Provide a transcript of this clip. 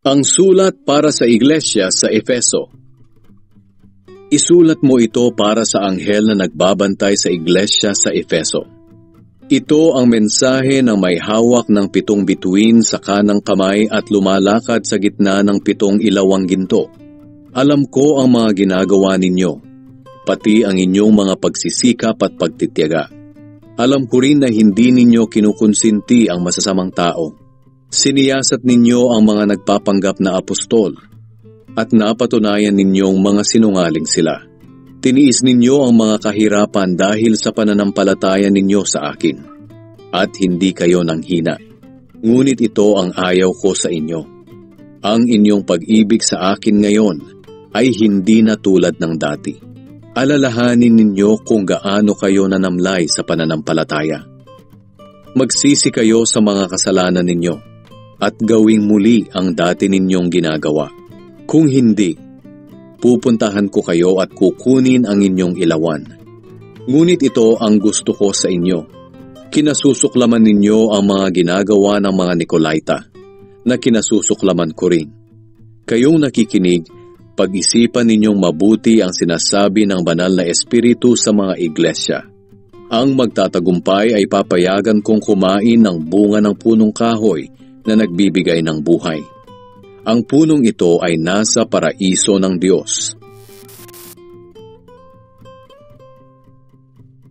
Ang sulat para sa iglesia sa Efeso. Isulat mo ito para sa anghel na nagbabantay sa iglesia sa Efeso. Ito ang mensahe ng may hawak ng 7 bituin sa kanang kamay at lumalakad sa gitna ng 7 ilawang ginto. Alam ko ang mga ginagawa ninyo, pati ang inyong mga pagsisikap at pagtitiyaga. Alam ko rin na hindi ninyo kinukonsinti ang masasamang tao. Siniyasat ninyo ang mga nagpapanggap na apostol at napatunayan ninyong mga sinungaling sila. Tiniis ninyo ang mga kahirapan dahil sa pananampalataya ninyo sa akin at hindi kayo nanghina. Ngunit ito ang ayaw ko sa inyo. Ang inyong pag-ibig sa akin ngayon ay hindi na tulad ng dati. Alalahanin ninyo kung gaano kayo nanamlay sa pananampalataya. Magsisi kayo sa mga kasalanan ninyo at gawing muli ang dati ninyong ginagawa. Kung hindi, pupuntahan ko kayo at kukunin ang inyong ilawan. Ngunit ito ang gusto ko sa inyo. Kinasusuklaman ninyo ang mga ginagawa ng mga Nicolaita, na kinasusuklaman ko rin. Kayong nakikinig, pag-isipan ninyong mabuti ang sinasabi ng banal na espiritu sa mga iglesia. Ang magtatagumpay ay papayagan kong kumain ng bunga ng punong kahoy na nagbibigay ng buhay. Ang punong ito ay nasa paraiso ng Diyos.